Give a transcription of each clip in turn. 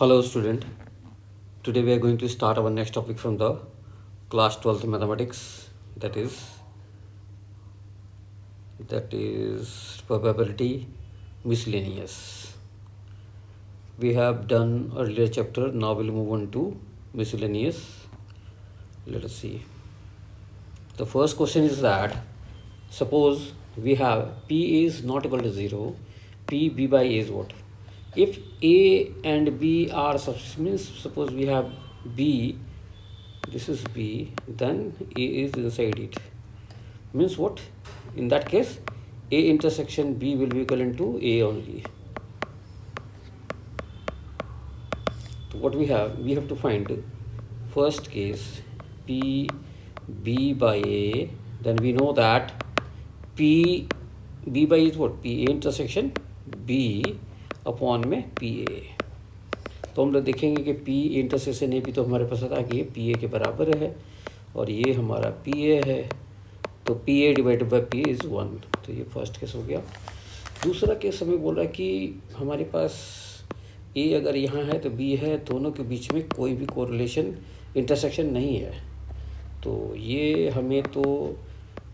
Hello student, today we are going to start our next topic from the class 12th mathematics, that is probability miscellaneous. We have done earlier chapter, now we'll move on to miscellaneous. Let us see. The first question is that suppose we have P is not equal to 0, P B by A is what? If A and B are subscripts, means suppose we have B, this is B, then A is inside it. Means what? In that case, A intersection B will be equivalent to A only. So what we have to find first case P B by A, then we know that P B by is what? P A intersection B upon में P ए. तो हम लोग देखेंगे कि P intersection A भी तो हमारे पास आता कि पी ए के बराबर है और ये हमारा पी ए है, तो P A divided by P is 1. तो ये फर्स्ट केस हो गया. दूसरा केस हमें बोल रहा है कि हमारे पास ए अगर यहाँ है तो बी है, दोनों के बीच में कोई भी कोरिलेशन इंटरसेक्शन नहीं है. तो ये हमें तो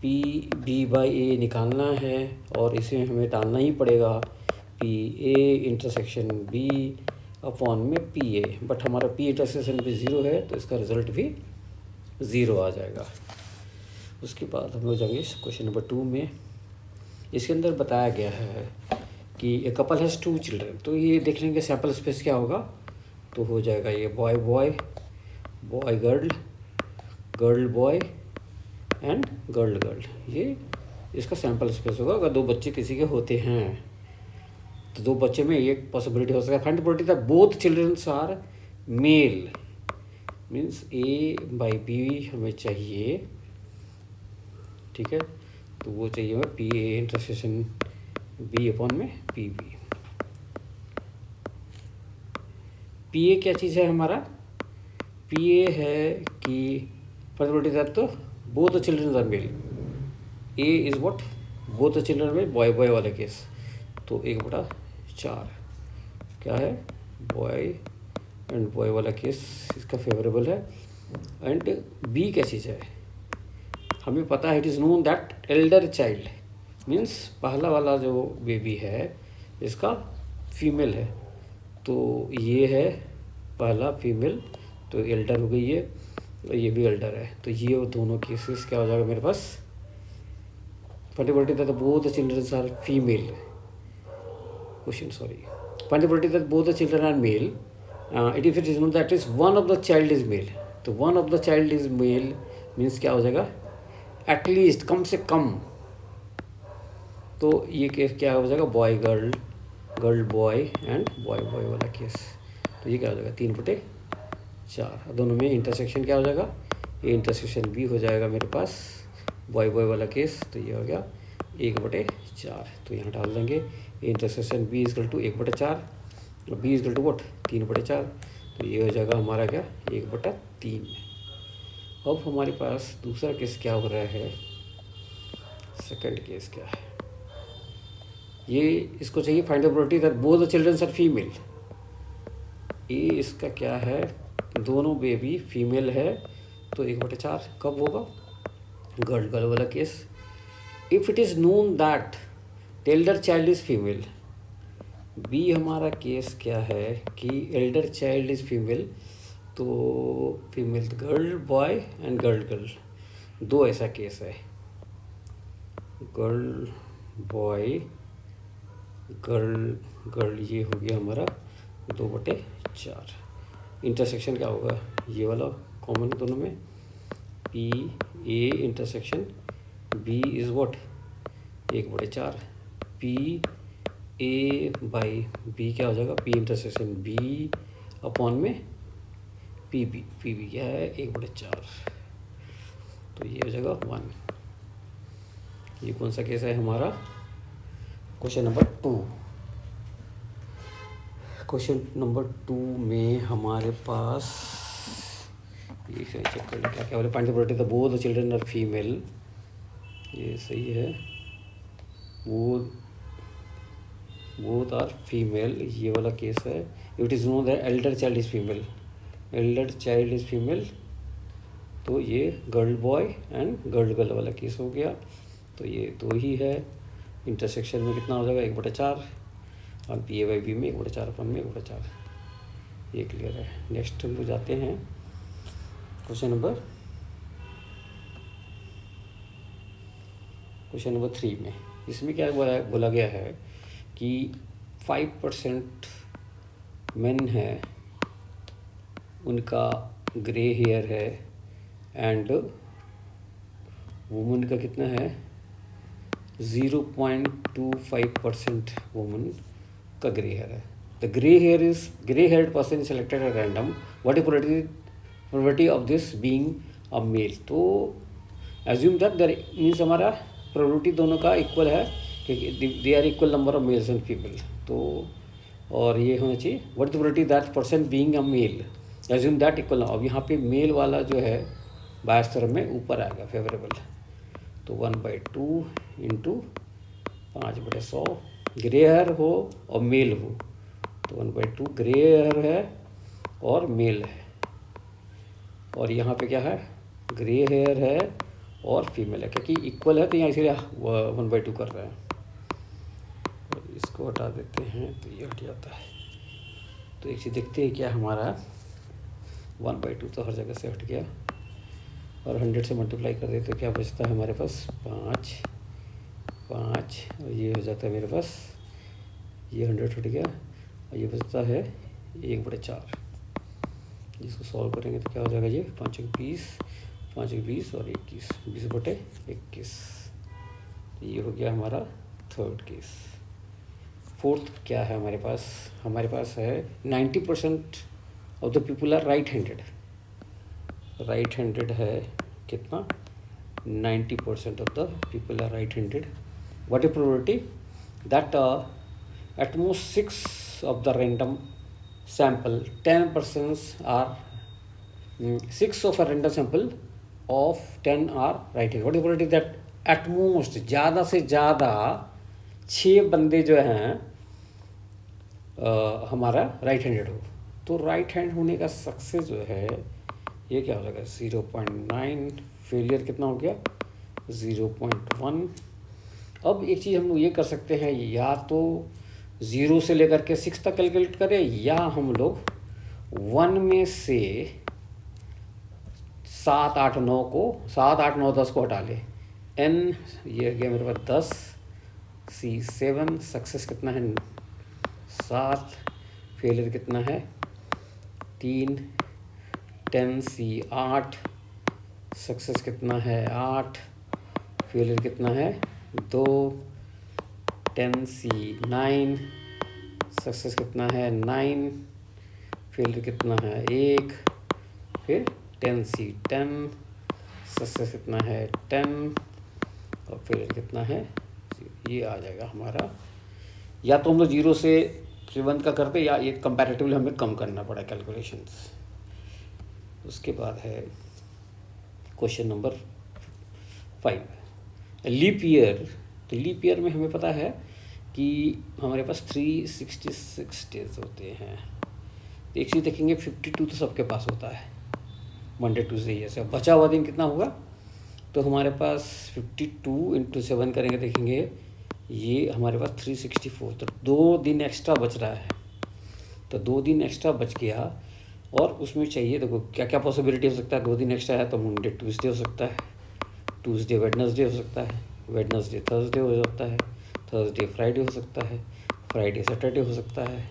पी बी बाई ए निकालना है और इसे हमें डालना ही पड़ेगा P A intersection B upon में पी ए. बट हमारा पी इंटरसेक्शन भी ज़ीरो है तो इसका रिजल्ट भी ज़ीरो आ जाएगा. उसके बाद हम लोग जाएंगे क्वेश्चन नंबर 2 में. इसके अंदर बताया गया है कि ए कपल हैज़ 2 चिल्ड्रन. तो ये देख लेंगे सैम्पल स्पेस क्या होगा. तो हो जाएगा ये boy boy, boy girl, girl boy and girl girl. ये इसका सैम्पल स्पेस होगा अगर दो बच्चे किसी के होते हैं. तो दो बच्चे में एक पॉसिबिलिटी हो सकता है. Find the probability that both childrens are male. Means A by B हमें चाहिए, ठीक है. तो वो चाहिए हमें P A intersection B upon में पी बी. पी ए क्या चीज़ है हमारा? पी ए है कि प्रोबेबिलिटी दैट तो both childrens are male. A is what? Both children में बॉय बॉय वाले केस. तो 1/4 क्या है? बॉय एंड बॉय वाला केस इसका फेवरेबल है. एंड बी क्या चीज़ है? हमें पता है it is known that elder child means पहला वाला जो बेबी है इसका फीमेल है. तो ये है पहला फीमेल, तो एल्डर हो गई ये, और ये भी एल्डर है. तो ये दोनों केसेस क्या हो जाएगा मेरे पास? Probability that both the childrens are female. Find the probability that both the children are male. If it is known that is one of the child is male. तो one of the child is male means क्या हो जाएगा? At least कम से कम. तो ये case क्या हो जाएगा? Boy girl, girl boy and boy boy वाला केस. तो ये क्या हो जाएगा? 3/4. दोनों में इंटरसेक्शन क्या हो जाएगा? ये इंटरसेक्शन भी हो जाएगा मेरे पास बॉय बॉय वाला केस. तो ये हो गया 1/4. तो यहाँ डाल देंगे इंटरसेक्शन बी इजकल टू 1/4 और बी इजकल टू वोट 3/4. तो ये हो जाएगा हमारा क्या? 1/3. अब हमारे पास दूसरा केस क्या हो रहा है? सेकंड केस क्या है? ये इसको चाहिए find the probability that both the childrens are female. ये इसका क्या है? दोनों बेबी फीमेल है. तो 1/4 कब होगा? गर्ल गर्ल वाला case. If it is known that elder child is female. B हमारा केस क्या है कि एल्डर चाइल्ड इज़ फीमेल. तो female girl boy and girl girl. दो ऐसा केस है, गर्ल बॉय गर्ल गर्ल. ये हो गया हमारा 2/4. इंटरसेक्शन क्या होगा? ये वाला कॉमन दोनों में. P A intersection B is what? 1/4. P A by B क्या हो जाएगा? पी इंटरसेक्शन बी अपॉन में पी बी. पी बी क्या है? 1/4. तो ये हो जाएगा 1. ये कौन सा केस है हमारा? Question number 2. क्वेश्चन नंबर 2 में हमारे पास ये चेक कर लें क्या क्या बोले. Find the probability that both the children are female. ये सही है. वो बोथ आर फीमेल, ये वाला केस है। It is know that elder child is female, Elder child is female, तो ये girl boy and girl girl वाला केस हो गया। तो ये दो ही है, इंटरसेक्शन में कितना हो जाएगा 1/4, और पी ए बाई बी में 1/4 अपन में 1/4, ये क्लियर है। नेक्स्ट हम लोग जाते हैं क्वेश्चन नंबर 3 में। इसमें क्या बोला गया है कि 5% मेन है उनका ग्रे हेयर है, एंड वुमेन का कितना है 0.25% वुमेन का ग्रे हेयर है। The grey haired person selected at random, what is probability of this being a male. तो एज्यूम दैट देयर मीन्स हमारा प्रोबेबिलिटी दोनों का इक्वल है कि they are equal number of males and female. तो और ये होना चाहिए what is probability that person being a male, assume that equal. अब यहाँ पे मेल वाला जो है बायस तरफ में ऊपर आएगा फेवरेबल, तो 1/2 इंटू 5/100 ग्रे हेयर हो और मेल हो, तो 1/2 ग्रे हेयर है और मेल है, और यहाँ पे क्या है ग्रे हेयर है और फीमेल है, क्योंकि इक्वल है तो यहाँ इसीलिए 1/2 कर रहे हैं। और इसको हटा देते हैं तो ये हट जाता है। तो एक चीज़ देखते हैं क्या हमारा 1/2 तो हर जगह से हट गया, और 100 से मल्टीप्लाई कर देते तो क्या बचता है हमारे पास 5, और ये हो जाता है मेरे पास, ये 100 हट गया और ये बचता है 1/4। जिसको सॉल्व करेंगे तो क्या हो जाएगा ये 5 एक 20 और 21, 20/21। ये हो गया हमारा थर्ड केस। फोर्थ क्या है हमारे पास है 90% of the people are right handed है कितना 90% of the people are right handed. What is probability that at most 6 of the random sample 10% are 6 of a random sample of 10 are right handed। What is probability that at most ज़्यादा से ज़्यादा 6 बंदे जो हैं हमारा right handed हो। तो right hand होने का सक्सेस जो है ये क्या हो जाएगा 0.9, फेलियर कितना हो गया 0.1। अब एक चीज़ हम लोग ये कर सकते हैं, या तो 0 से लेकर के 6 तक कैलकुलेट करें, या हम लोग 1 में से 7, 8, 9 को 7, 8, 9, 10 को हटा ले। n ये गया मेरे पास 10, C 7, सक्सेस कितना है 7, फेलियर कितना है 3, 10 C 8, सक्सेस कितना है 8, फेलियर कितना है 2, 10 C 9, सक्सेस कितना है 9, फेलियर कितना है 1, फिर 10 C 10, सक्सेस कितना है 10 और फेलियर कितना है, ये आ जाएगा हमारा। या तो हम लोग 0 से 1 का करते, या ये कंपैरेटिवली हमें कम करना पड़ा कैलकुलेशंस। उसके बाद है क्वेश्चन नंबर 5 लीप ईयर। तो लीप ईयर में हमें पता है कि हमारे पास 366 डेज होते हैं। एक चीज़ देखेंगे 52 तो सबके पास होता है, मंडे ट्यूसडे जैसे। बचा हुआ दिन कितना होगा, तो हमारे पास 52 इंटू 7 करेंगे, देखेंगे ये हमारे पास 364, तो 2 दिन एक्स्ट्रा बच रहा है। तो 2 दिन एक्स्ट्रा बच गया, और उसमें चाहिए देखो क्या क्या पॉसिबिलिटी हो सकता है। 2 दिन एक्स्ट्रा है तो मंडे ट्यूसडे हो सकता है, ट्यूसडे वेडनेसडे हो सकता है, वेडनेसडे थर्सडे हो सकता है, थर्सडे फ्राइडे हो सकता है, फ्राइडे सैटरडे हो सकता है,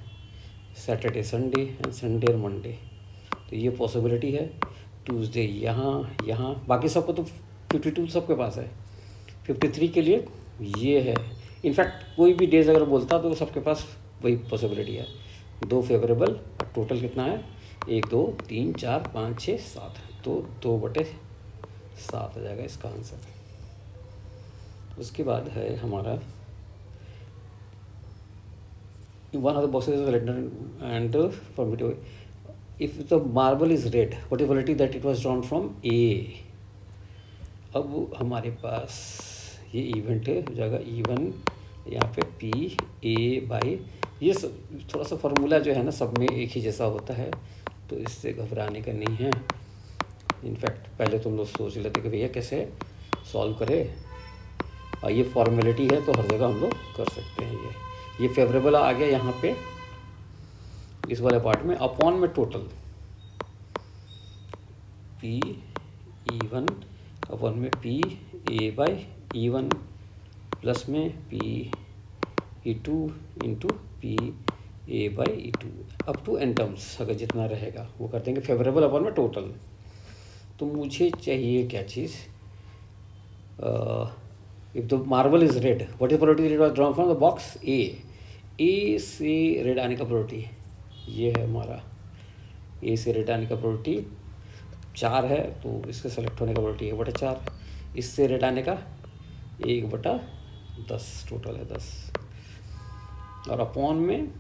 सैटरडे संडे, एंड संडे और मंडे। तो ये पॉसिबिलिटी है। ट्यूसडे यहाँ बाकी सबको तो 52 सबके पास है, 53 के लिए ये है। इनफैक्ट कोई भी डेज अगर बोलता तो सबके पास वही पॉसिबिलिटी है। 2 फेवरेबल, टोटल कितना है 1 2 3 4 5 6 7, तो 2/7 आ जाएगा इसका आंसर। उसके बाद है हमारा one of the boxes is red and for me to, if the marble is red, what is probability that it was drawn from A। अब हमारे पास ये इवेंट है, हो जाएगा E1 यहाँ पे पी ए बाई, ये थोड़ा सा फार्मूला जो है ना सब में एक ही जैसा होता है, तो इससे घबराने का नहीं है। इनफैक्ट पहले तुम लोग सोच लेते कि भैया कैसे सॉल्व करें, और ये फॉर्मेलिटी है तो हर जगह हम लोग कर सकते हैं। ये फेवरेबल आ गया यहाँ पे इस वाले पार्ट में। अपॉन में total P E one upon में P A by E one plus में P E two into P A by E two up to N terms, अगर जितना रहेगा वो कर देंगे फेवरेबल अपॉन में टोटल। तो मुझे चाहिए क्या चीज़, if the marble is red what is probability red was drawn from the box A से रेड आने का प्रोबेबिलिटी ये है हमारा, ए से रेड आने का प्रोबेबिलिटी 4 है, तो इसके सेलेक्ट होने का प्रोबेबिलिटी 1/4, इससे रेड आने का 1/10, टोटल है 10, और अपॉन में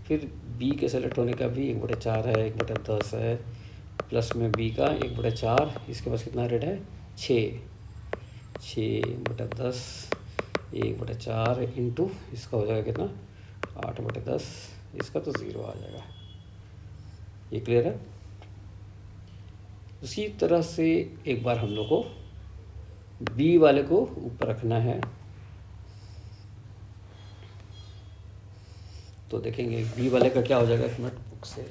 फिर बी के सेलेक्ट होने का भी 1/4 है, 1/10 है, प्लस में बी का 1/4, इसके पास कितना रेड है 6/10, 1/4 इंटू इसका हो जाएगा कितना 8/10, इसका तो 0 आ जाएगा। ये क्लियर है। उसी तरह से एक बार हम लोग को बी वाले को ऊपर रखना है, तो देखेंगे बी वाले का क्या हो जाएगा, एक मिनट बुक से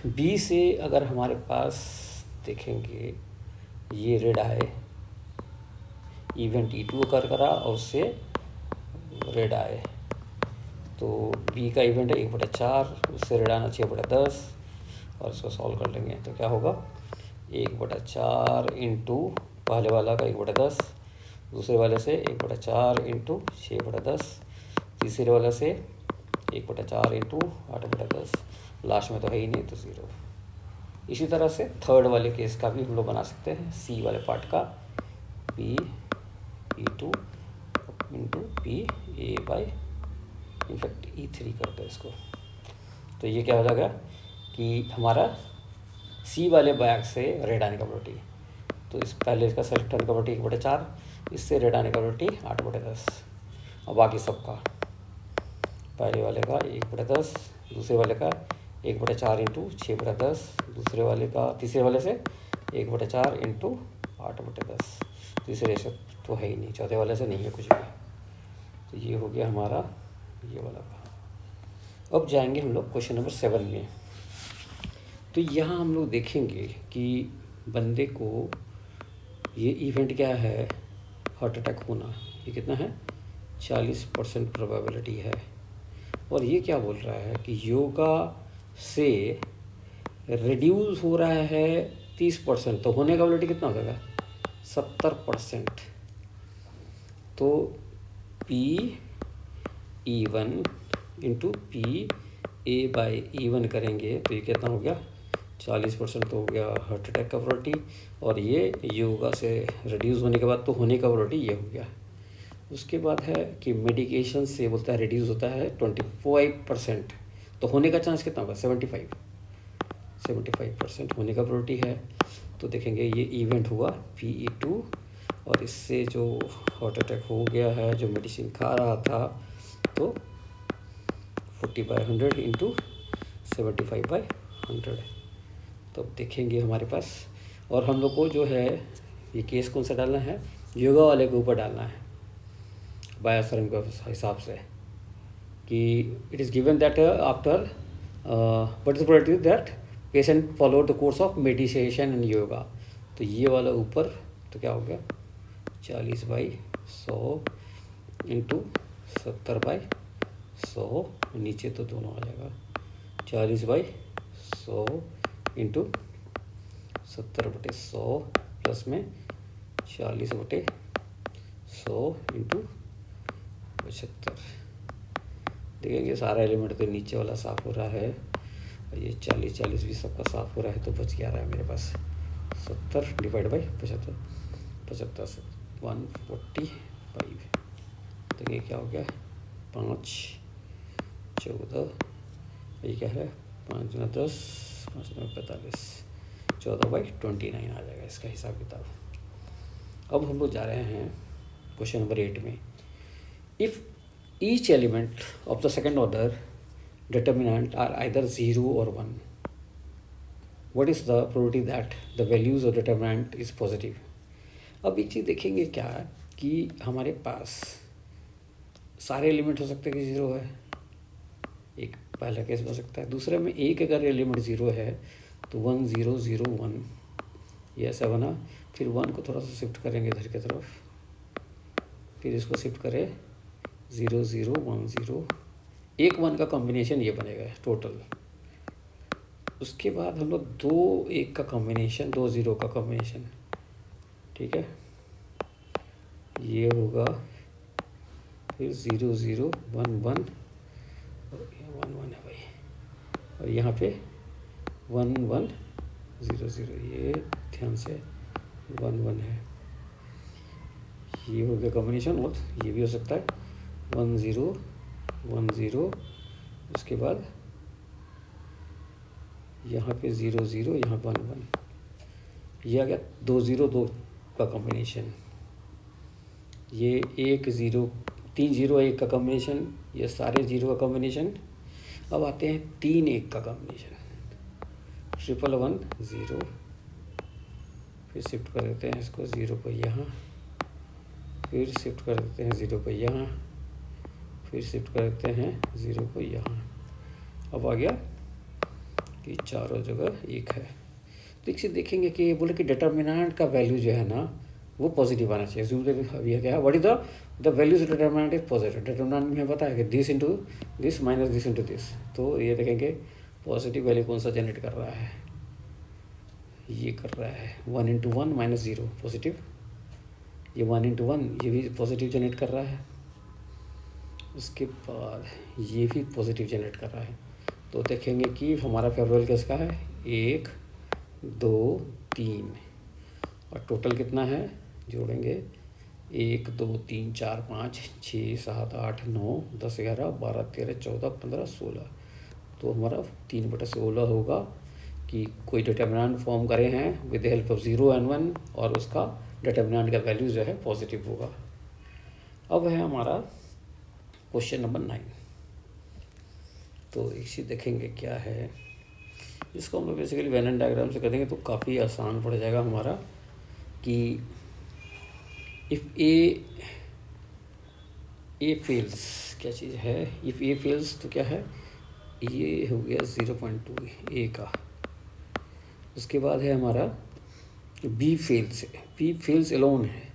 बी से अगर हमारे पास देखेंगे ये रेड आए, इवेंट E2 ओकर करा और उससे रेड आए, तो बी का इवेंट है 1/4, उससे रेड आना चाहिए 1/10, और इसको सॉल्व कर लेंगे तो क्या होगा 1/4 इंटू पहले वाला का 1/10, दूसरे वाले से 1/4 इंटू 6/10, तीसरे वाले से 1/4 इंटू 8/10, लास्ट में तो है ही नहीं तो 0। इसी तरह से थर्ड वाले केस का भी हम लोग बना सकते हैं, सी वाले पार्ट का P E2 into P A by in fact E3 करते हैं इसको, तो ये क्या हो जाएगा कि हमारा सी वाले बैग से रेड आने का प्रोबेबिलिटी, तो इस पहले इसका सेलेक्ट होने का प्रोबेबिलिटी 1/4, इससे रेड आने का प्रोबेबिलिटी 8/10, और बाकी सबका पहले वाले का 1/10, दूसरे वाले का 1/4 इंटू 6/10, दूसरे वाले का तीसरे वाले से 1/4 इंटू 8/10, तीसरे से तो है ही नहीं, चौथे वाले से नहीं है कुछ भी, तो ये हो गया हमारा ये वाला का। अब जाएंगे हम लोग क्वेश्चन नंबर 7 में। तो यहाँ हम लोग देखेंगे कि बंदे को ये इवेंट क्या है, हार्ट अटैक होना, ये कितना है 40% प्रोबेबिलिटी है, और ये क्या बोल रहा है कि योगा से रिड्यूस हो रहा है 30%, तो होने का प्रोबेबिलिटी कितना हो जाएगा 70%। तो P E1 into P A by E1 करेंगे तो ये कितना हो गया 40% तो हो गया हार्ट अटैक का प्रोबेबिलिटी, और ये योगा से रिड्यूस होने के बाद तो होने का प्रोबेबिलिटी ये हो गया। उसके बाद है कि मेडिकेशन से बोलता है रिड्यूस होता है 25%, तो होने का चांस कितना होगा 75% होने का प्रोबेबिलिटी है। तो देखेंगे ये इवेंट हुआ PE2, और इससे जो हार्ट अटैक हो गया है जो मेडिसिन खा रहा था, तो 40/100 इंटू 75/100। तो अब देखेंगे हमारे पास, और हम लोग को जो है ये केस कौन सा डालना है, योगा वाले के ऊपर डालना है बायोसरम के हिसाब से, कि it is given that after what is probability that patient follow the course of meditation and yoga, तो ये वाला ऊपर तो क्या हो गया 40/100 इंटू 70/100, नीचे तो दोनों आ जाएगा 40/100 इंटू 70/100 प्लस में 40/100 इंटू 75। देखेंगे सारा एलिमेंट तो नीचे वाला साफ हो रहा है, ये 40 भी सबका साफ हो रहा है, तो बच क्या रहा है मेरे पास 70 डिवाइड बाई 75, 75 से 145। देखिए क्या हो गया 5 14, ये क्या है 5 × 10 5 × 45, 14/29 आ जाएगा इसका हिसाब किताब। अब हम लोग जा रहे हैं क्वेश्चन नंबर 8 में। If each element of the second order determinant are either 0 और 1, what is the probability that the values of determinant is positive. अब एक चीज़ देखेंगे क्या कि हमारे पास सारे एलिमेंट हो सकते हैं कि 0 है, एक पहला केस हो सकता है। दूसरे में एक अगर एलिमेंट 0 है तो 1 0 0 1 ये ऐसा बना। फिर 1 को थोड़ा सा शिफ्ट करेंगे इधर की तरफ, फिर इसको शिफ्ट करें 0 0 1 0, एक 1 का कॉम्बिनेशन ये बनेगा टोटल। उसके बाद हम लोग 2 1 का कॉम्बिनेशन, 2 0 का कॉम्बिनेशन, ठीक है, ये होगा। फिर 0 0 1 1 और ये 1 1 है भाई, और यहाँ पे 1 1 0 0, ये ध्यान से 1 1 है, ये हो गया कॉम्बिनेशन। और ये भी हो सकता है 1 0 1 0, उसके बाद यहाँ पे 0 0, यहाँ 1 1, ये आ गया 2 0 2 का कॉम्बिनेशन। ये 1 0 3 0 1 का कॉम्बिनेशन, ये सारे 0 का कॉम्बिनेशन। अब आते हैं 3 1 का कॉम्बिनेशन, 1 1 1 0, फिर शिफ्ट कर देते हैं इसको 0 को यहाँ, फिर शिफ्ट कर देते हैं 0 को यहाँ, फिर शिफ्ट कर देते हैं 0 को यहाँ। अब आ गया कि चारों जगह 1 है। तो एक चीज़ देखेंगे कि बोले कि डिटर्मिनेंट का वैल्यू जो है ना वो पॉजिटिव आना चाहिए। जूम अभी क्या है, what is the values determinant is positive. Determinant में बताया कि this into this minus this into this, तो ये देखेंगे पॉजिटिव वैल्यू कौन सा जनरेट कर रहा है, ये कर रहा है 1 इंटू 1 माइनस 0 पॉजिटिव, ये 1 इंटू 1 ये भी पॉजिटिव जनरेट कर रहा है, उसके बाद ये भी पॉजिटिव जनरेट कर रहा है। तो देखेंगे कि हमारा फेवरेबल किसका है, 1 2 3, और टोटल कितना है जोड़ेंगे 1 2 3 4 5 6 7 8 9 10 11 12 13 14 15 16, तो हमारा 3/16 होगा कि कोई डिटर्मिनेंट फॉर्म करे हैं with the help of 0 and 1, और उसका डिटर्मिनेंट का वैल्यू जो है पॉजिटिव होगा। अब है हमारा क्वेश्चन नंबर 9। तो इसी देखेंगे क्या है, इसको हम लोग बेसिकली वेन एंड डायग्राम से कर देंगे तो काफ़ी आसान पड़ जाएगा हमारा। कि इफ़ ए फेल्स, क्या चीज़ है, इफ़ ए फेल्स तो क्या है, ये हो गया 0.2 ए का। उसके बाद है हमारा बी फेल्स एलोन है,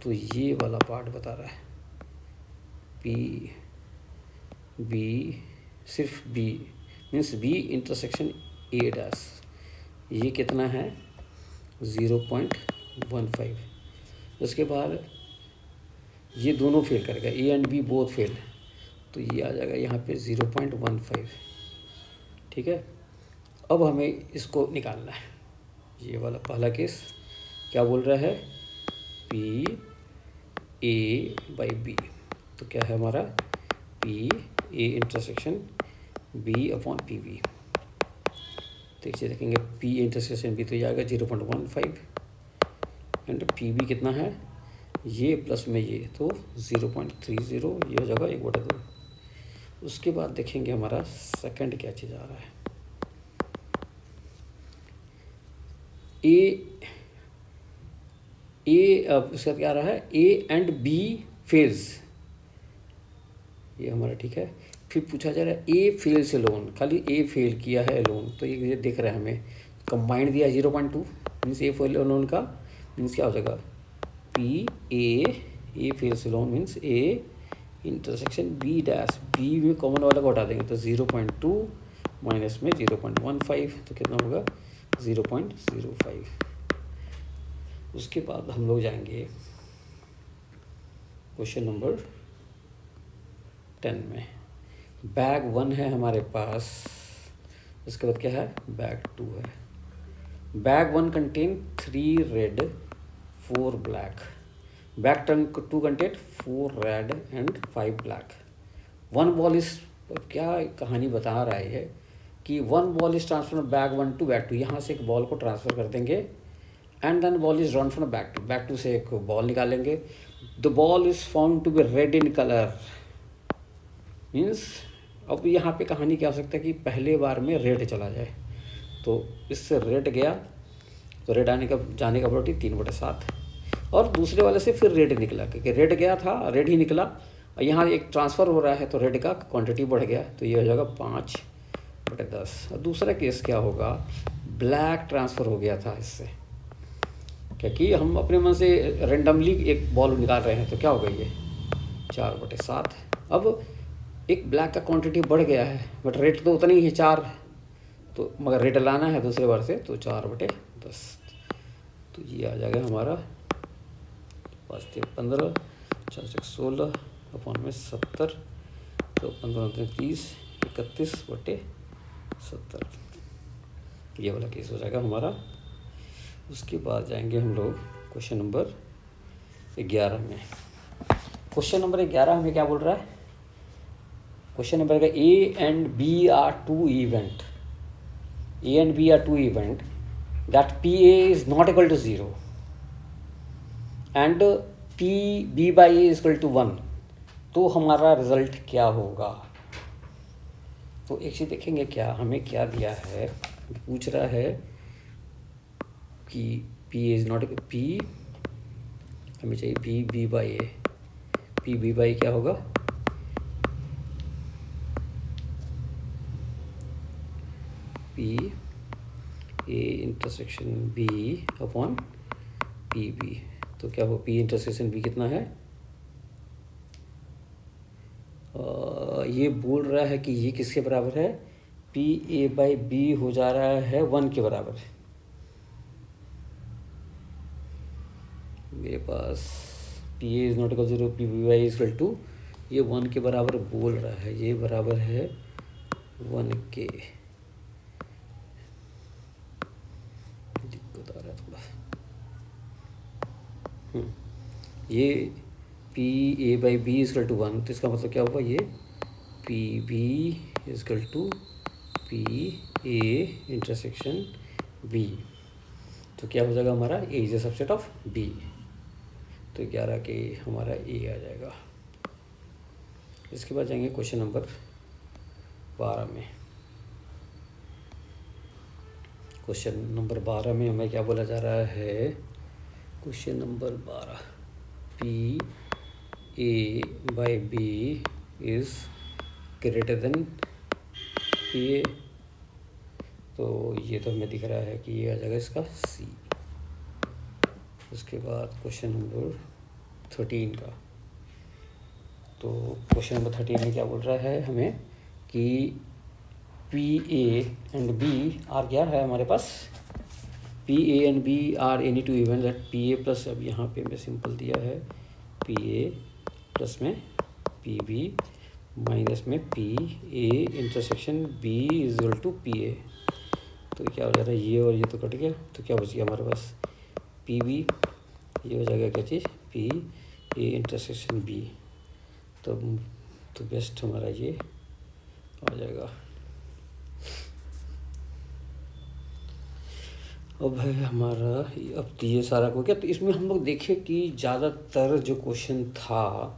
तो ये वाला पार्ट बता रहा है बी सिर्फ B means B intersection A dash, ये कितना है 0.15। उसके बाद ये दोनों फेल करेगा, A and B both fail, तो ये आ जाएगा यहाँ पे 0.15, ठीक है। अब हमें इसको निकालना है, ये वाला पहला केस क्या बोल रहा है, पी ए बाई बी, तो क्या है हमारा P A intersection B upon P B. तो इसे देखेंगे पी इंटरसेक्शन बी तो ये आएगा 0.15, एंड पी बी कितना है, ये प्लस में ये तो 0.30, ये हो जाएगा 1/2। उसके बाद देखेंगे हमारा सेकंड क्या चीज़ आ रहा है, उसका क्या आ रहा है, ए एंड बी फेल्स, ये हमारा ठीक है। फिर पूछा जा रहा है ए फेल्स एलोन, खाली ए फेल किया है एलोन, तो ये दिख रहा है हमें कंबाइंड दिया है 0.2 मीन्स ए फेल एलोन का मीन्स क्या हो जाएगा P A fails alone means A intersection B dash, B में कॉमन वाला को हटा देंगे तो 0.2 माइनस में 0.15, तो कितना होगा 0.05। उसके बाद हम लोग जाएंगे क्वेश्चन नंबर 10 में। बैग 1 है हमारे पास, उसके बाद क्या है बैग 2 है। Bag 1 contain 3 red 4 black, bag 2 contain 4 red and 5 black. 1 ball इस क्या कहानी बता रहा है कि one ball is transfer bag one to bag two, यहाँ से एक बॉल को ट्रांसफ़र कर देंगे and then ball is drawn from bag two से एक बॉल निकालेंगे. The ball is found to be red in colour. Means अब यहाँ पे कहानी क्या हो सकता है कि पहले बार में रेड चला जाए, तो इससे रेड गया तो रेड जाने का प्रोबेबिलिटी 3/7, और दूसरे वाले से फिर रेड निकला क्योंकि रेड गया था, रेड ही निकला, और यहाँ एक ट्रांसफ़र हो रहा है तो रेड का क्वांटिटी बढ़ गया, तो ये हो जाएगा 5/10. और दूसरा केस क्या होगा, ब्लैक ट्रांसफ़र हो गया था इससे, क्योंकि हम अपने मन से रेंडमली एक बॉल निकाल रहे हैं, तो क्या होगा ये 4/7. अब एक ब्लैक का क्वांटिटी बढ़ गया है बट रेट तो उतना ही है 4, तो मगर रेट लाना है दूसरे बार से, तो 4/10. तो ये आ जाएगा हमारा 5×3 = 15, 4×6 = 16 में 70, तो 15×30 = 31/70. ये वाला केस हो जाएगा हमारा. उसके बाद जाएंगे हम लोग क्वेश्चन नंबर 11 में. क्वेश्चन नंबर 11 हमें क्या बोल रहा है, क्वेश्चन नंबर का A and B are two event that PA is not equal to 0 and PB/A is equal to 1. तो हमारा रिजल्ट क्या होगा. तो एक चीज़ देखेंगे, क्या हमें क्या दिया है, पूछ रहा है कि P इज़ नॉट P, हमें चाहिए PB/A. PB/A क्या होगा, PA intersection B upon PB. तो क्या हो, P इंटरसेक्शन B कितना है, ये बोल रहा है कि ये किसके बराबर है, PA/B हो जा रहा है 1 के बराबर. मेरे पास PA is not equal to 0, PB/A is equal to, ये 1 के बराबर बोल रहा है, ये बराबर है 1 के. दिक्कत आ रहा है थोड़ा. ये PA/B इज इक्वल टू 1, तो इसका मतलब क्या होगा, ये PB is equal to PA intersection B. तो क्या हो जाएगा हमारा, A is a subset of B. तो 11 के हमारा A आ जाएगा. इसके बाद जाएंगे क्वेश्चन नंबर 12 में. क्वेश्चन नंबर 12 में हमें क्या बोला जा रहा है, question number 12, PA/B is greater than PA. तो ये तो हमें दिख रहा है कि ये आ जाएगा इसका C. उसके बाद क्वेश्चन नंबर 13 का. तो क्वेश्चन नंबर 13 में क्या बोल रहा है हमें कि PA and B आर क्या है हमारे पास, PA and B are any two event that PA plus, अब यहाँ पे मैं सिंपल दिया है PA प्लस में PB माइनस में PA intersection B is equal to PA. तो क्या हो जा रहा है, ये और ये तो कट गया, तो क्या बच गया हमारे पास PB, ये हो जाएगा क्या चीज़, PA इंटरसेक्शन B. तो बेस्ट हमारा ये आ जाएगा. अब है हमारा, अब तो ये सारा हो गया. तो इसमें हम लोग देखें कि ज़्यादातर जो क्वेश्चन था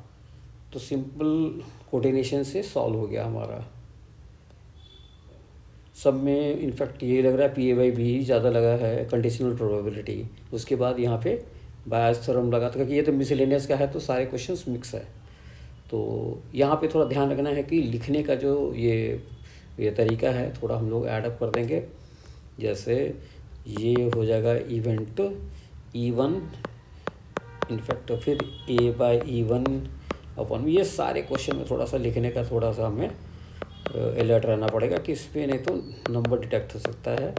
तो सिंपल कोऑर्डिनेशन से सॉल्व हो गया हमारा. सब में इनफैक्ट ये लग रहा है PA/B ही ज़्यादा लगा है, कंडीशनल प्रोबेबिलिटी. उसके बाद यहाँ पे बायस थ्योरम लगा था, क्योंकि ये तो मिसलेनियस का है तो सारे क्वेश्चंस मिक्स है. तो यहाँ पे थोड़ा ध्यान रखना है कि लिखने का जो ये तरीका है थोड़ा हम लोग ऐड अप कर देंगे. जैसे ये हो जाएगा इवेंट E1 इनफैक्ट, फिर A/E1 अपॉन, ये सारे क्वेश्चन में थोड़ा सा लिखने का थोड़ा सा हमें अलर्ट रहना पड़ेगा कि इस पर नहीं तो नंबर डिटेक्ट हो सकता है.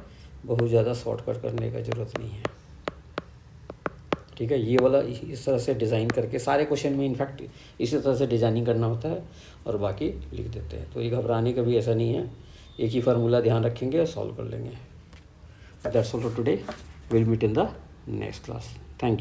बहुत ज़्यादा शॉर्टकट करने का ज़रूरत नहीं है. ठीक है, ये वाला इस तरह से डिज़ाइन करके सारे क्वेश्चन में इनफैक्ट इसी तरह से डिज़ाइनिंग करना होता है और बाकी लिख देते हैं. तो ये घबराने का भी ऐसा नहीं है, एक ही फार्मूला ध्यान रखेंगे और सॉल्व कर लेंगे. That's all for today. We'll meet in the next class.